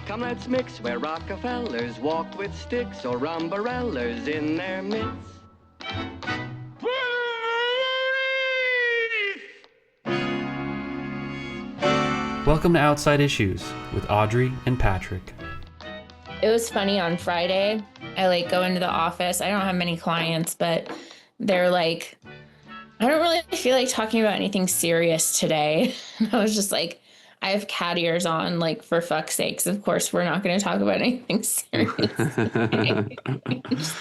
Come, let's mix where Rockefellers walk with sticks or umbrellas in their midst. Welcome to Outside Issues with Audrey and Patrick. It was funny on Friday. I go into the office. I don't have many clients, but they're like, I don't really feel like talking about anything serious today. And I was just like, I have cat ears on, for fuck's sakes. Of course, we're not going to talk about anything serious.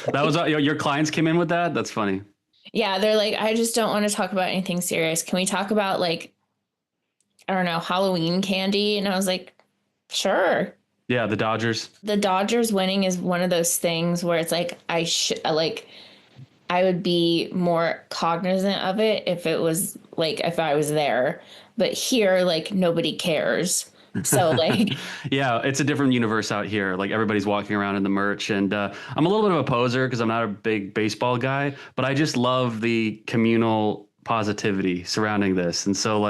That was your clients came in with that? That's funny. Yeah, they're like, I just don't want to talk about anything serious. Can we talk about I don't know, Halloween candy? And I was like, sure. Yeah, the Dodgers. The Dodgers winning is one of those things where it's like, I would be more cognizant of it if it was if I was there, but here, nobody cares. So yeah, it's a different universe out here. Everybody's walking around in the merch, and I'm a little bit of a poser because I'm not a big baseball guy, but I just love the communal positivity surrounding this. And so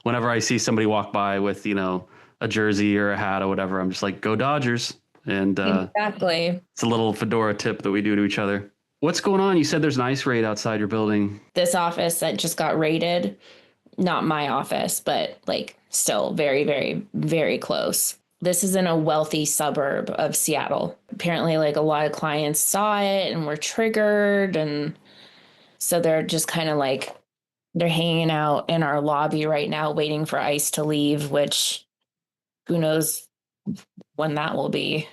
whenever I see somebody walk by with, a jersey or a hat or whatever, I'm just like, go Dodgers. And exactly. It's a little fedora tip that we do to each other. What's going on? You said there's an ICE raid outside your building. This office that just got raided, not my office, but still very, very, very close. This is in a wealthy suburb of Seattle. Apparently, a lot of clients saw it and were triggered. And so they're just kind of they're hanging out in our lobby right now, waiting for ICE to leave, which who knows when that will be.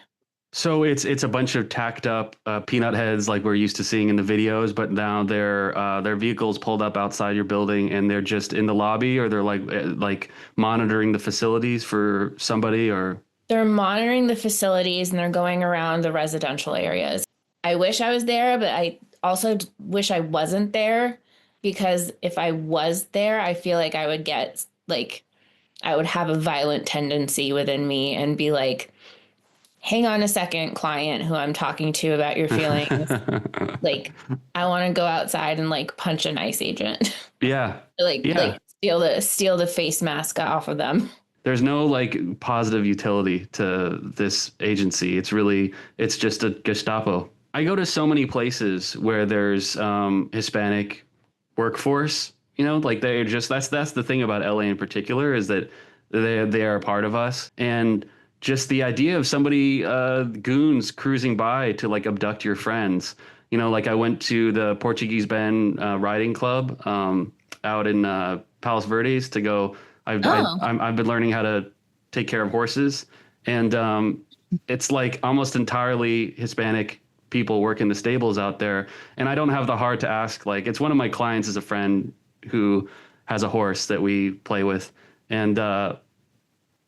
So it's a bunch of tacked up peanut heads like we're used to seeing in the videos, but now their vehicles pulled up outside your building and they're just in the lobby, or they're like monitoring the facilities for somebody, or they're monitoring the facilities and they're going around the residential areas. I wish I was there, but I also wish I wasn't there, because if I was there, I feel like I would get I would have a violent tendency within me and be like, hang on a second, client who I'm talking to about your feelings. I want to go outside and punch an ICE agent. Yeah. Steal the face mask off of them. There's no positive utility to this agency. It's just a Gestapo. I go to so many places where there's Hispanic workforce, they're just, that's the thing about LA in particular, is that they are a part of us. And just the idea of somebody, goons cruising by to abduct your friends. I went to the Portuguese Bend riding club out in Palos Verdes to go. I've been learning how to take care of horses, and it's almost entirely Hispanic people work in the stables out there. And I don't have the heart to ask, it's one of my clients is a friend who has a horse that we play with. And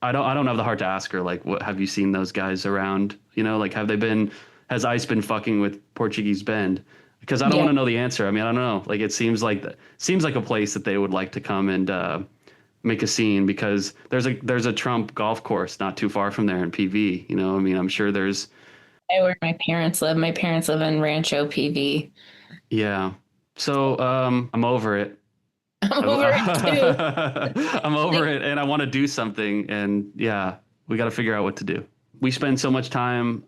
I don't have the heart to ask her, what have you seen those guys around? Has ICE been fucking with Portuguese Bend? Because I don't want to know the answer. I mean, I don't know. It seems like a place that they would like to come and make a scene, because there's a Trump golf course not too far from there in PV. I'm sure there's. Where my parents live. My parents live in Rancho PV. Yeah. So I'm over it. I'm over it too. I'm over it, and I want to do something. And yeah, we got to figure out what to do. We spend so much time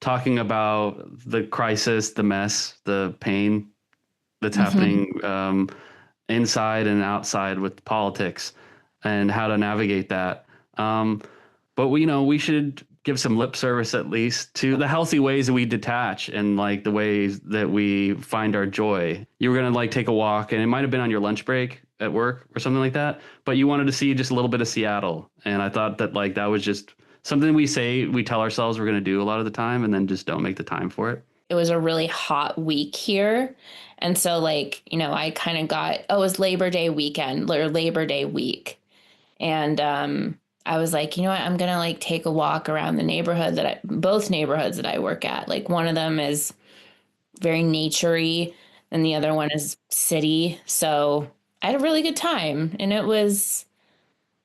talking about the crisis, the mess, the pain that's happening inside and outside with politics, and how to navigate that. But we should give some lip service at least to the healthy ways that we detach, and the ways that we find our joy. You were going to take a walk, and it might've been on your lunch break at work or something like that, but you wanted to see just a little bit of Seattle. And I thought that that was just something we tell ourselves we're going to do a lot of the time, and then just don't make the time for it. It was a really hot week here. And so I kind of it was Labor Day weekend or Labor Day week. And, I was like, you know what, I'm going to take a walk around the neighborhood both neighborhoods that I work at. One of them is very naturey and the other one is city. So I had a really good time, and it was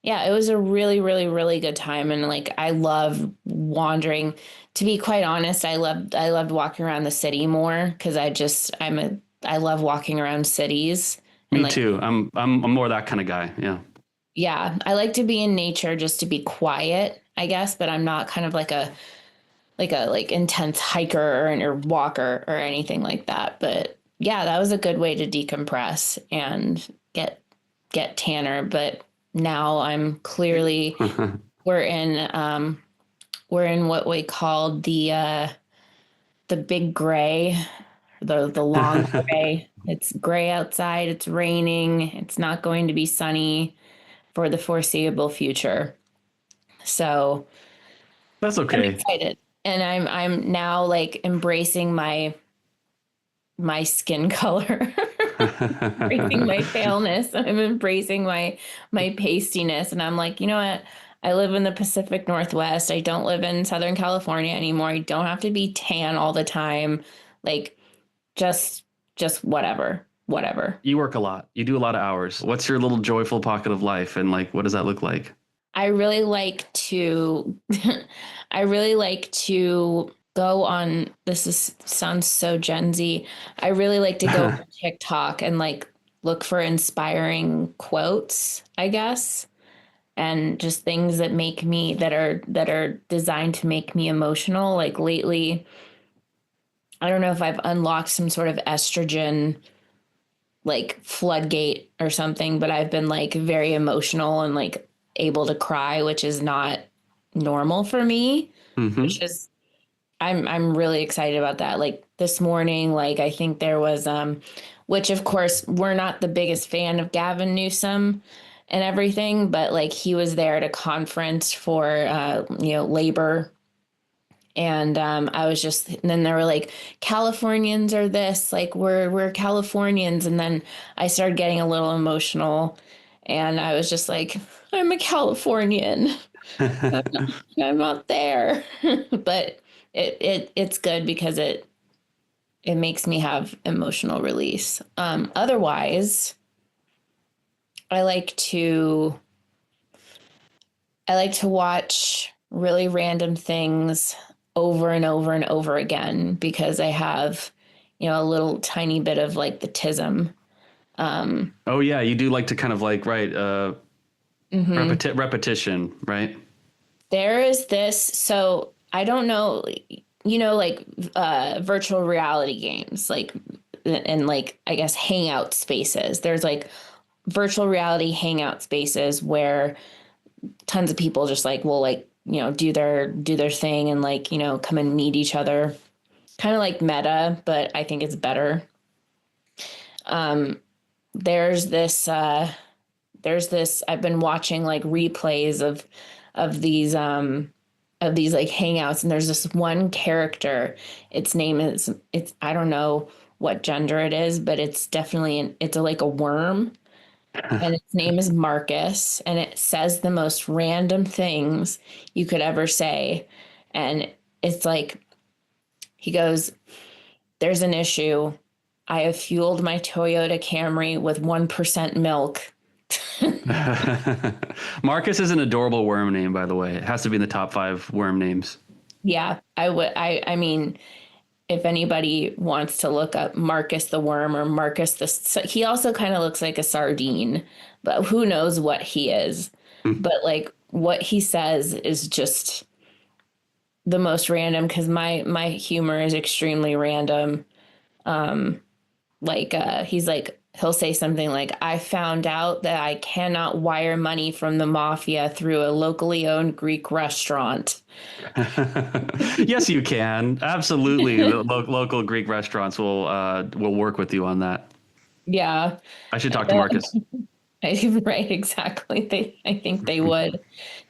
a really, really, really good time. And I love wandering. To be quite honest, I loved walking around the city more, because I love walking around cities. Me too. I'm more that kind of guy. Yeah. Yeah, I like to be in nature just to be quiet. I guess, but I'm not kind of like intense hiker or walker or anything like that. But yeah, that was a good way to decompress and get tanner. But now I'm clearly we're in what we call the big gray, the long gray. It's gray outside, it's raining, it's not going to be sunny for the foreseeable future. So That's I'm okay. excited. And I'm now like embracing my skin color. Embracing my paleness. I'm embracing my pastiness. And I'm like, you know what? I live in the Pacific Northwest. I don't live in Southern California anymore. I don't have to be tan all the time. Like just just whatever. Whatever. You work a lot. You do a lot of hours. What's your little joyful pocket of life, and like what does that look like? I really like to I really like to go on this is sounds so Gen Z. I really like to go on TikTok and like look for inspiring quotes, I guess, and just things that make me that are designed to make me emotional. Like lately, I don't know if I've unlocked some sort of estrogen like floodgate or something, but I've been like very emotional and like able to cry, which is not normal for me, Hmm. which is I'm really excited about that. Like this morning, like I think there was which of course we're not the biggest fan of Gavin Newsom and everything, but like he was there at a conference for labor. And I was just, and then they were like, Californians are this, like we're Californians. And then I started getting a little emotional, and I was just like, I'm a Californian. I'm not there, but it's good because it makes me have emotional release. Otherwise, I like to I like to watch really random things over and over and over again because I have, a little tiny bit of like the tism. Um, Oh yeah, you do like to kind of like right mhm. repetition, right? There is this, so I don't know, like virtual reality games, like and like I guess hangout spaces. There's like virtual reality hangout spaces where tons of people just like will like do their thing and like come and meet each other, kind of like Meta, but I think it's better. um there's this I've been watching like replays of these like hangouts, and there's this one character. It's I don't know what gender it is, but it's definitely like a worm, and its name is Marcus, and it says the most random things you could ever say. And it's like, he goes, there's an issue. I have fueled my Toyota Camry with 1% milk. Marcus is an adorable worm name, by the way. It has to be in the top 5 worm names. Yeah, I would. I mean, if anybody wants to look up Marcus the worm or Marcus he also kind of looks like a sardine, but who knows what he is. But like what he says is just the most random because my humor is extremely random. He's like, he'll say something like, I found out that I cannot wire money from the mafia through a locally owned Greek restaurant. Yes, you can. Absolutely. The local Greek restaurants will work with you on that. Yeah. I should talk to Marcus. Right, exactly. I think they would.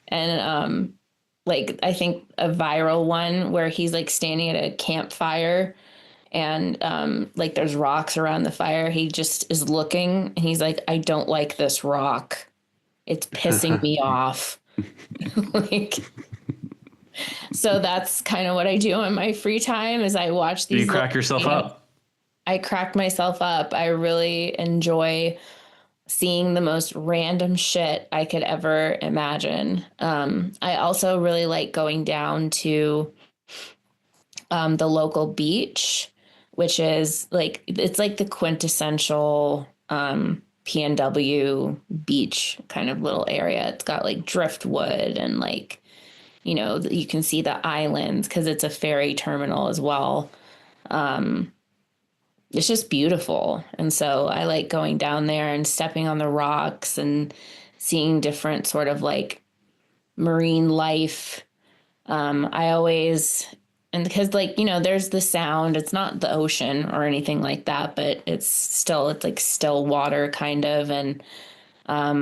And like I think a viral one where he's like standing at a campfire, and like there's rocks around the fire. He just is looking, and he's like, I don't like this rock. It's pissing me off. Like, so that's kind of what I do in my free time is I watch You these crack yourself up. I crack myself up. I really enjoy seeing the most random shit I could ever imagine. I also really like going down to the local beach, which is like, it's like the quintessential PNW beach kind of little area. It's got like driftwood and like, you can see the islands because it's a ferry terminal as well. It's just beautiful. And so I like going down there and stepping on the rocks and seeing different sort of like marine life. I always, and because like, there's the sound, it's not the ocean or anything like that, but it's like still water kind of. And I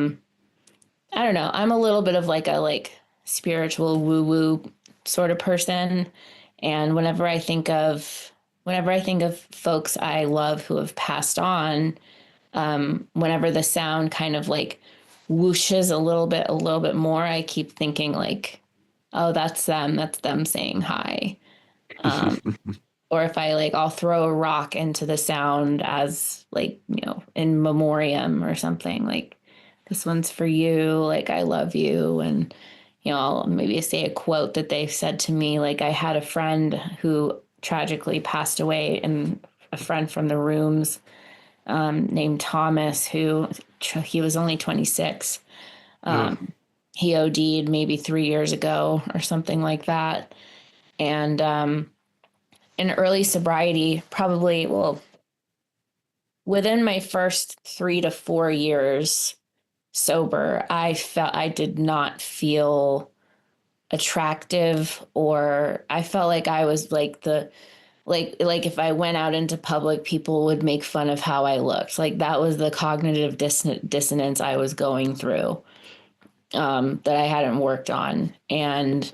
don't know, I'm a little bit of like a spiritual woo woo sort of person. And whenever I think of folks I love who have passed on, whenever the sound kind of like whooshes a little bit more, I keep thinking like, oh, that's them saying hi. Or if I I'll throw a rock into the sound as like, in memoriam or something like, this one's for you. Like, I love you. And, I'll maybe say a quote that they've said to me. Like, I had a friend who tragically passed away, and a friend from the rooms, named Thomas, who he was only 26. He OD'd maybe 3 years ago or something like that. And in early sobriety, probably, well, within my first 3 to 4 years sober, I did not feel attractive, or I felt like I was like if I went out into public, people would make fun of how I looked. Like, that was the cognitive dissonance I was going through, that I hadn't worked on. And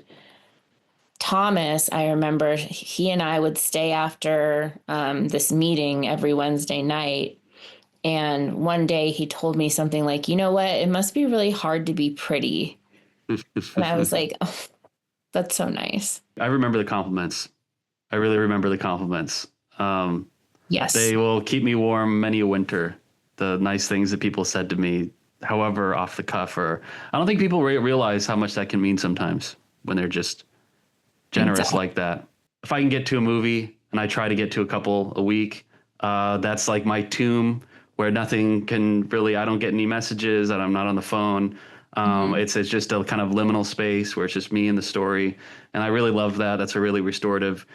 Thomas, I remember he and I would stay after this meeting every Wednesday night. And one day he told me something like, you know what? It must be really hard to be pretty. And I was like, oh, that's so nice. I remember the compliments. I really remember the compliments. Yes. They will keep me warm many a winter. The nice things that people said to me, however off the cuff, or I don't think people realize how much that can mean sometimes when they're just generous like that. If I can get to a movie, and I try to get to a couple a week, that's like my tomb where nothing can really, I don't get any messages, and I'm not on the phone. It's just a kind of liminal space where it's just me and the story. And I really love that. That's a really restorative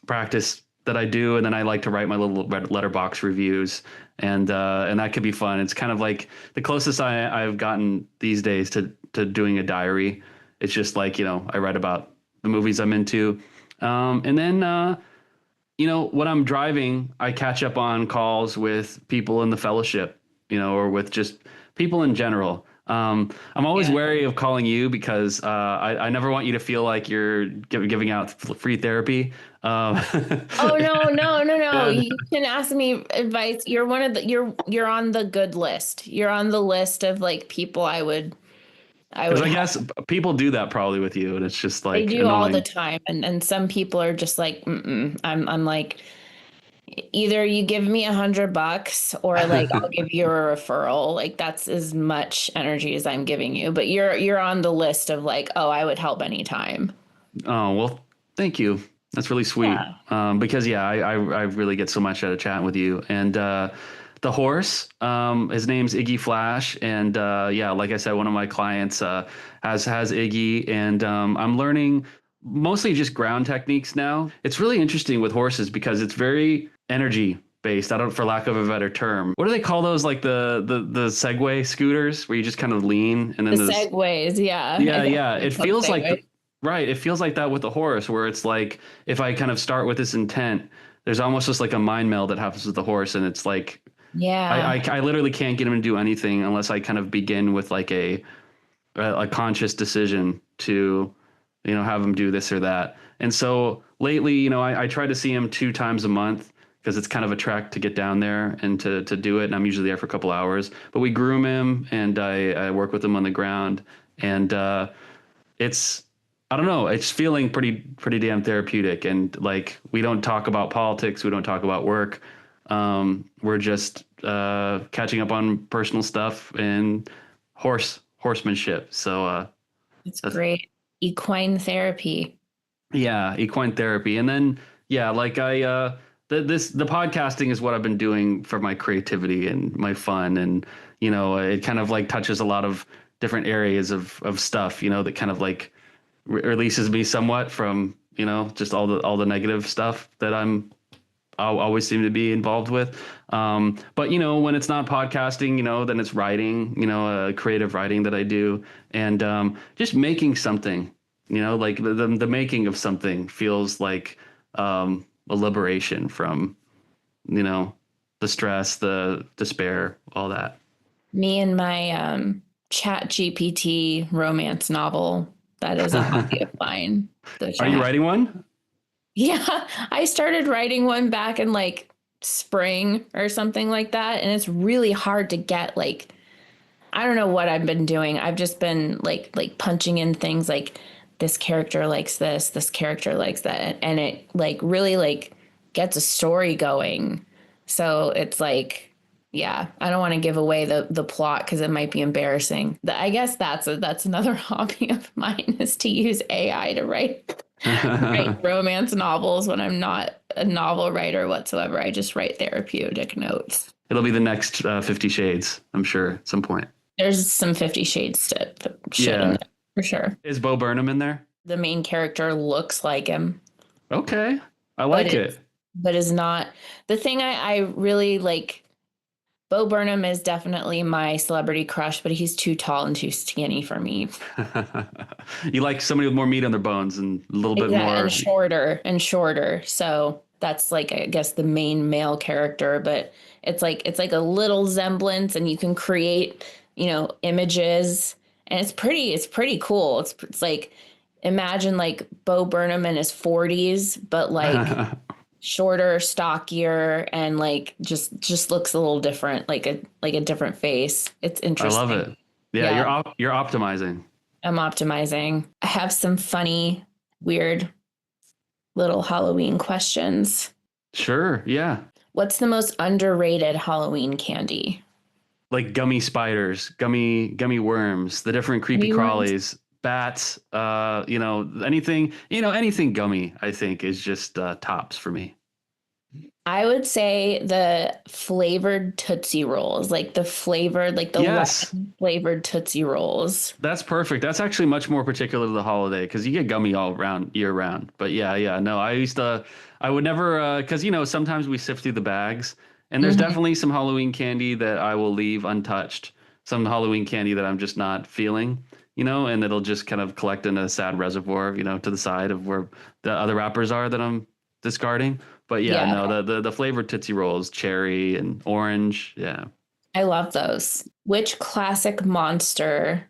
practice that I do. And then I like to write my little letterbox reviews, and that could be fun. It's kind of like the closest I've gotten these days to doing a diary. It's just like, I write about the movies I'm into. And then, when I'm driving, I catch up on calls with people in the fellowship, or with just people in general. I'm always wary of calling you because I never want you to feel like you're giving out free therapy. Oh, no. You can ask me advice. You're one of the, you're on the good list. You're on the list of like people I would Because I guess people do that probably with you, and it's just like they do annoying all the time. And some people are just like, I'm like, either you give me $100 or like I'll give you a referral. Like, that's as much energy as I'm giving you. But you're on the list of like, oh, I would help anytime. Oh, well, thank you. That's really sweet. Yeah. Because I really get so much out of chatting with you. And the horse, his name's Iggy Flash, and like I said, one of my clients has Iggy, and I'm learning mostly just ground techniques now. It's really interesting with horses because it's very energy based. I don't, for lack of a better term, what do they call those? Like the Segway scooters where you just kind of lean, and then the Segways, yeah. Yeah. It feels like right. It feels like that with the horse, where it's like if I kind of start with this intent, there's almost just like a mind meld that happens with the horse, and it's like. Yeah, I literally can't get him to do anything unless I kind of begin with like a conscious decision to, have him do this or that. And so lately, I try to see him 2 times a month because it's kind of a trek to get down there and to do it. And I'm usually there for a couple hours, but we groom him, and I work with him on the ground, and it's, I don't know, it's feeling pretty damn therapeutic. And like, we don't talk about politics. We don't talk about work. We're just catching up on personal stuff and horsemanship. So it's great. Equine therapy. Yeah, equine therapy. And then like the podcasting is what I've been doing for my creativity and my fun, and it kind of like touches a lot of different areas of stuff, that kind of like releases me somewhat from, just all the negative stuff that I'll always seem to be involved with. But when it's not podcasting, then it's writing, creative writing that I do, and just making something, like the making of something feels like a liberation from, the stress, the despair, all that. Me and my ChatGPT romance novel. That is a hobby of mine. Are you writing one? Yeah, I started writing one back in like spring or something like that. And it's really hard to get like, I don't know what I've been doing. I've just been like punching in things like this character likes this character likes that. And it like really like gets a story going. So it's like, yeah, I don't want to give away the plot because it might be embarrassing. I guess that's another hobby of mine is to use AI to write romance novels when I'm not a novel writer whatsoever. I just write therapeutic notes. It'll be the next 50 Shades, I'm sure, at some point. There's some 50 Shades to shit in there, for sure. Is Bo Burnham in there? The main character looks like him. Okay. I like it. But is not. The thing I really like, Bo Burnham is definitely my celebrity crush, but he's too tall and too skinny for me. You like somebody with more meat on their bones and a little bit more. And shorter. So that's like, I guess, the main male character, but it's like a little semblance, and you can create, images, and it's pretty cool. It's like, imagine like Bo Burnham in his 40s, but like shorter, stockier, and like just looks a little different, like a different face. It's interesting. I love it. Yeah. You're optimizing. I'm optimizing. I have some funny, weird little Halloween questions. Sure. Yeah. What's the most underrated Halloween candy? Like gummy spiders, gummy worms, the different creepy crawlies, bats, anything gummy, I think is just tops for me. I would say the flavored Tootsie Rolls, like the flavored, like the lemon flavored Tootsie Rolls. That's perfect. That's actually much more particular to the holiday because you get gummy all year round. But yeah. No, I would never, because, sometimes we sift through the bags, and there's definitely some Halloween candy that I will leave untouched. Some Halloween candy that I'm just not feeling, and it'll just kind of collect in a sad reservoir, to the side of where the other wrappers are that I'm discarding. But the flavored Tootsie Rolls, cherry and orange. Yeah. I love those. Which classic monster,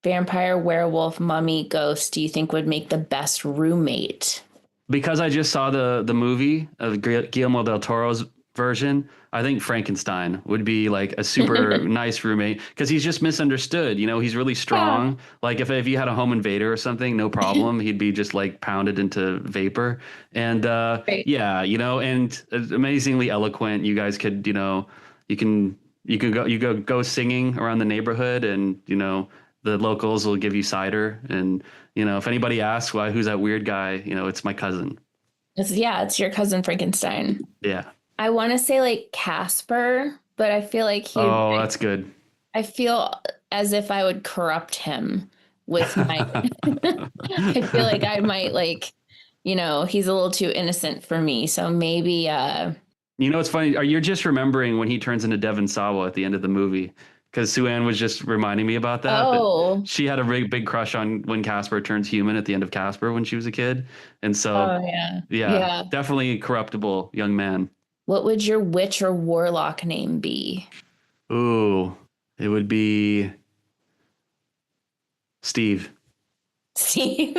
vampire, werewolf, mummy, ghost, do you think would make the best roommate? Because I just saw the movie of Guillermo del Toro's version, I think Frankenstein would be like a super nice roommate because he's just misunderstood. He's really strong. Yeah. Like if you had a home invader or something, no problem. He'd be just like pounded into vapor. And and amazingly eloquent. You guys could, you can go singing around the neighborhood, and the locals will give you cider. And if anybody asks who's that weird guy, it's my cousin. It's your cousin Frankenstein. Yeah. I want to say like Casper, but I feel like that's good. I feel as if I would corrupt him with my. I feel like I might he's a little too innocent for me. So maybe. It's funny. You're just remembering when he turns into Devon Sawa at the end of the movie, because Sue-Ann was just reminding me about that. Oh. That she had a big crush on when Casper turns human at the end of Casper when she was a kid, and so. Yeah. Definitely a corruptible young man. What would your witch or warlock name be? Ooh, it would be Steve. Steve?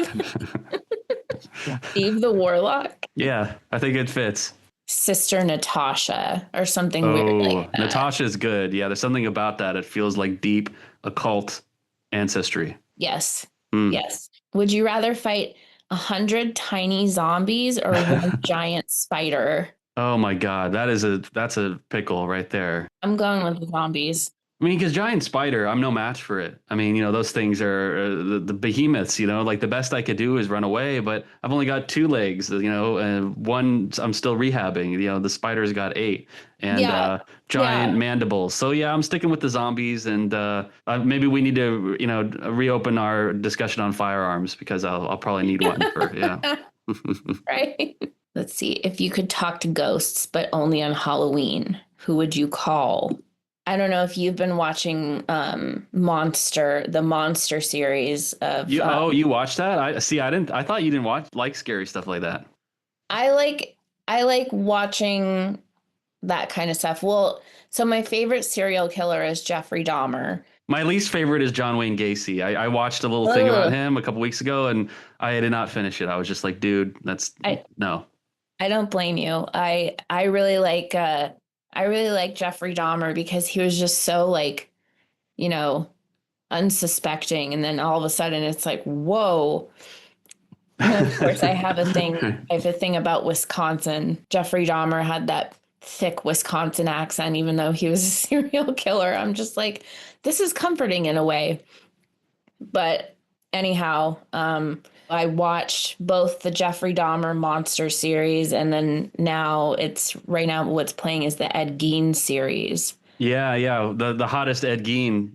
Steve the warlock? Yeah, I think it fits. Sister Natasha or something weird like that. Natasha's good. Yeah, there's something about that. It feels like deep occult ancestry. Yes. Yes. Would you rather fight 100 tiny zombies or one giant spider? Oh my God, that's a pickle right there. I'm going with the zombies. I mean, because giant spider, I'm no match for it. I mean, those things are the behemoths. Like the best I could do is run away, but I've only got 2 legs. And one I'm still rehabbing. The spider's got 8 and Yeah. giant Yeah. mandibles. So yeah, I'm sticking with the zombies, and maybe we need to reopen our discussion on firearms because I'll probably need one for yeah. Right. Let's see. If you could talk to ghosts, but only on Halloween, who would you call? I don't know if you've been watching the Monster series of You watched that? I see. I didn't. I thought you didn't like scary stuff like that. I like watching that kind of stuff. Well, so my favorite serial killer is Jeffrey Dahmer. My least favorite is John Wayne Gacy. I watched a little thing about Ugh. him a couple weeks ago, and I did not finish it. I was just like, dude, I no. I don't blame you. I really like Jeffrey Dahmer because he was just so like, you know, unsuspecting, and then all of a sudden it's like, whoa. And of course, I have a thing about Wisconsin. Jeffrey Dahmer had that thick Wisconsin accent, even though he was a serial killer. I'm just like, this is comforting in a way. But anyhow, I watched both the Jeffrey Dahmer Monster series, and then right now what's playing is the Ed Gein series. Yeah. The hottest Ed Gein,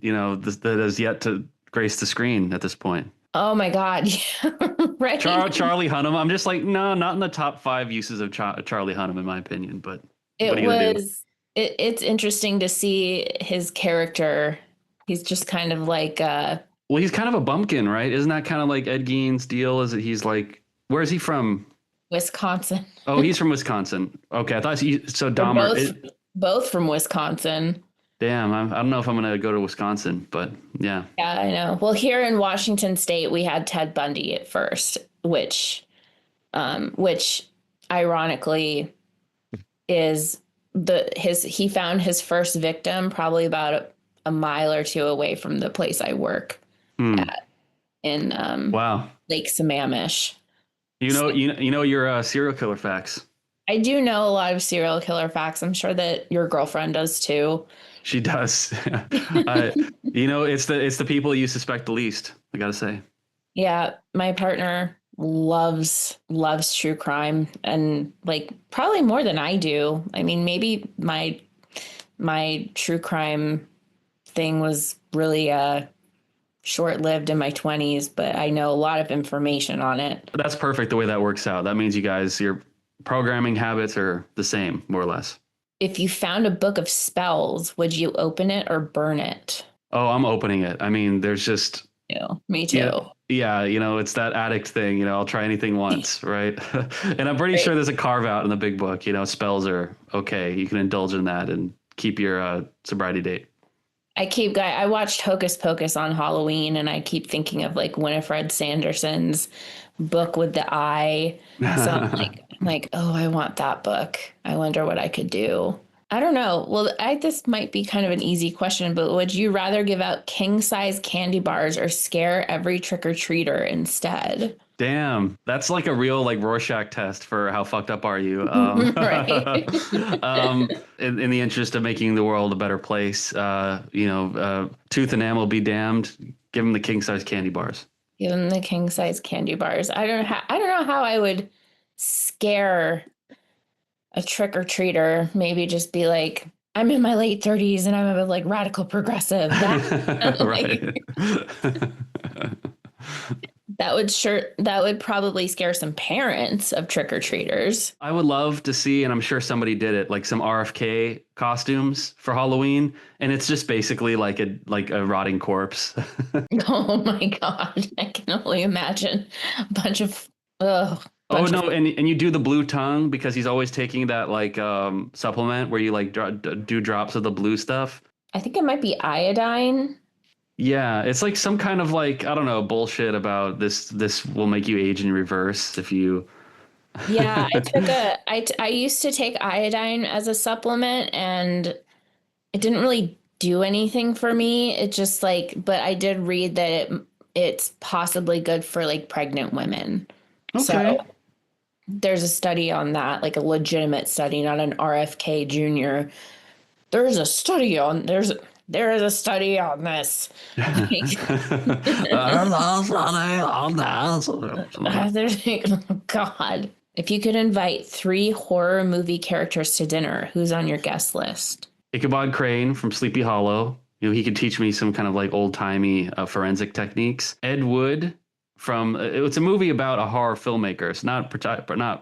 that has yet to grace the screen at this point. Oh my God. Yeah, right. Charlie Hunnam. I'm just like, no, not in the top 5 uses of Charlie Hunnam, in my opinion. But what are you gonna do? It's interesting to see his character. He's just kind of like Well, he's kind of a bumpkin, right? Isn't that kind of like Ed Gein's deal? Is that he's like, where is he from? Wisconsin. Oh, he's from Wisconsin. Okay, I thought so. They're Dahmer. both from Wisconsin. Damn, I don't know if I'm gonna go to Wisconsin, but yeah. Yeah, I know. Well, here in Washington State, we had Ted Bundy at first, which ironically is he found his first victim probably about a mile or 2 away from the place I work at in Wow. Lake Sammamish. You know your serial killer facts. I do know a lot of serial killer facts. I'm sure that your girlfriend does too. She does. It's the people you suspect the least, I gotta say. Yeah, my partner loves true crime, and like probably more than I do. I mean, maybe my true crime thing was really short-lived in my 20s, but I know a lot of information on it. That's perfect the way that works out. That means your programming habits are the same, more or less. If you found a book of spells, would you open it or burn it? Oh, I'm opening it. I mean, there's just Me too. Yeah, it's that addict thing. I'll try anything once, right? And I'm pretty sure there's a carve out in the big book. Spells are okay. You can indulge in that and keep your sobriety date. I watched Hocus Pocus on Halloween, and I keep thinking of like Winifred Sanderson's book with the eye. So I'm like, oh, I want that book. I wonder what I could do. I don't know. Well, this might be kind of an easy question, but would you rather give out king-size candy bars or scare every trick-or-treater instead? Damn, that's like a real like Rorschach test for how fucked up are you. Right. In the interest of making the world a better place, tooth and nail be damned. Give them the king-size candy bars. Give them the king-size candy bars. I don't know how I would scare a trick-or-treater. Maybe just be like, I'm in my late 30s and I'm a like radical progressive. Right. That would probably scare some parents of trick-or-treaters. I would love to see, and I'm sure somebody did it, like some RFK costumes for Halloween, and it's just basically like a rotting corpse. Oh my God. I can only imagine a bunch of and you do the blue tongue because he's always taking that like supplement where you like do drops of the blue stuff. I think it might be iodine. Yeah, it's like some kind of like, I don't know, bullshit about this will make you age in reverse if you. Yeah, I used to take iodine as a supplement, and it didn't really do anything for me. It just but I did read that it's possibly good for like pregnant women. Okay. So there's a study on that, like a legitimate study, not an RFK Jr. There's there is a study on this. Like, there's like, oh God. If you could invite 3 horror movie characters to dinner, who's on your guest list? Ichabod Crane from Sleepy Hollow. He could teach me some kind of like old timey forensic techniques. Ed Wood from it's a movie about a horror filmmaker. It's not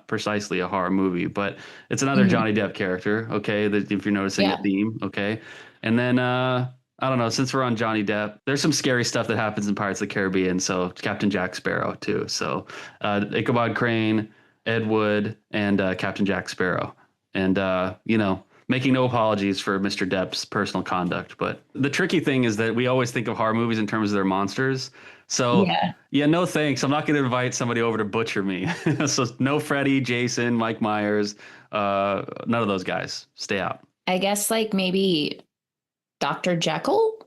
precisely a horror movie, but it's another Johnny Depp character. Okay, if you're noticing a theme. Okay, and then I don't know. Since we're on Johnny Depp, there's some scary stuff that happens in Pirates of the Caribbean. So Captain Jack Sparrow too. So Ichabod Crane, Ed Wood, and Captain Jack Sparrow, and making no apologies for Mr. Depp's personal conduct. But the tricky thing is that we always think of horror movies in terms of their monsters. So no thanks. I'm not going to invite somebody over to butcher me. So no Freddy, Jason, Mike Myers, none of those guys. Stay out. I guess like maybe Dr. Jekyll?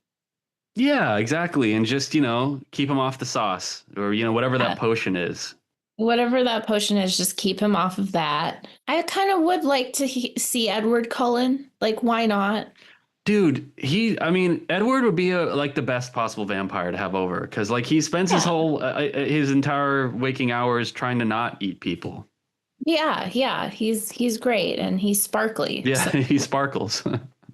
Yeah, exactly. And just, keep him off the sauce or, whatever that potion is. Whatever that potion is, just keep him off of that. I kind of would like to see Edward Cullen. Like, why not? Dude, Edward would be the best possible vampire to have over because like he spends his entire waking hours trying to not eat people. Yeah, he's great and he's sparkly. Yeah, so. He sparkles.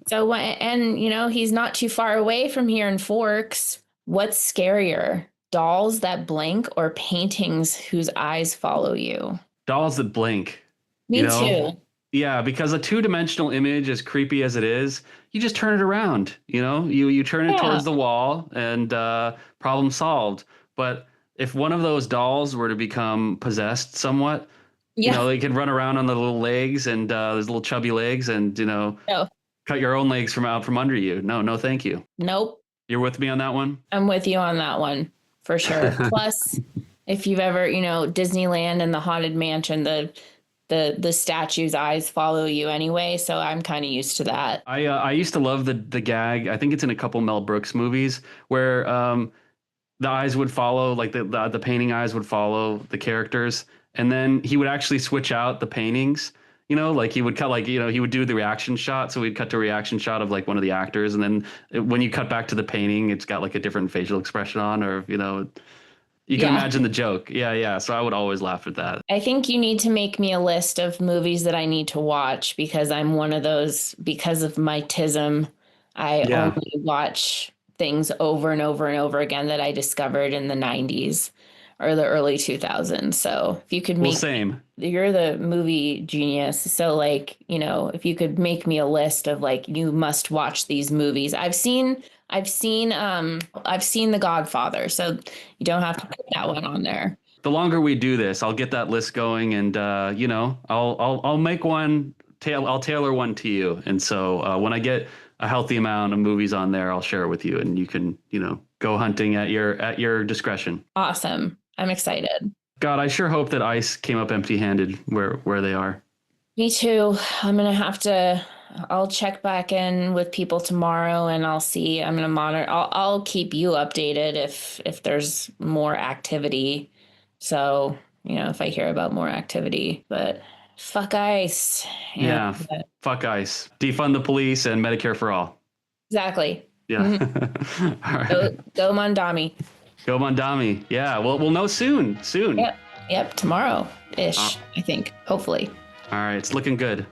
So and he's not too far away from here in Forks. What's scarier? Dolls that blink or paintings whose eyes follow you? Dolls that blink. Me too. Yeah, because a 2-dimensional image, as creepy as it is, you just turn it around. You turn it towards the wall and problem solved. But if one of those dolls were to become possessed somewhat, they could run around on the little legs and those little chubby legs and, cut your own legs from under you. No, thank you. Nope. You're with me on that one? I'm with you on that one. For sure. Plus, if you've ever, Disneyland and the Haunted Mansion, the statue's eyes follow you anyway. So I'm kind of used to that. I used to love the gag. I think it's in a couple Mel Brooks movies where the eyes would follow, like the painting eyes would follow the characters. And then he would actually switch out the paintings. Like he would cut, he would do the reaction shot. So we'd cut to a reaction shot of like one of the actors. And then when you cut back to the painting, it's got like a different facial expression on or, you can imagine the joke. Yeah. So I would always laugh at that. I think you need to make me a list of movies that I need to watch because I'm one of those, because of my tism, I only watch things over and over and over again that I discovered in the 90s. Or the early 2000s. So if you could make, you're the movie genius. So if you could make me a list of you must watch these movies. I've seen The Godfather. So you don't have to put that one on there. The longer we do this, I'll get that list going and, I'll make one, I'll tailor one to you. And so when I get a healthy amount of movies on there, I'll share it with you and you can, go hunting at your discretion. Awesome. I'm excited. God, I sure hope that ICE came up empty-handed where they are. Me too. I'll check back in with people tomorrow and I'll see. I'm going to monitor. I'll keep you updated if there's more activity. So, if I hear about more activity, but fuck ICE. Fuck ICE. Defund the police and Medicare for all. Exactly. Yeah. Mm-hmm. All right. Go Mamdani. Go Mamdani. Yeah. Well, we'll know soon. Yep. Tomorrow-ish, I think. Hopefully. All right. It's looking good.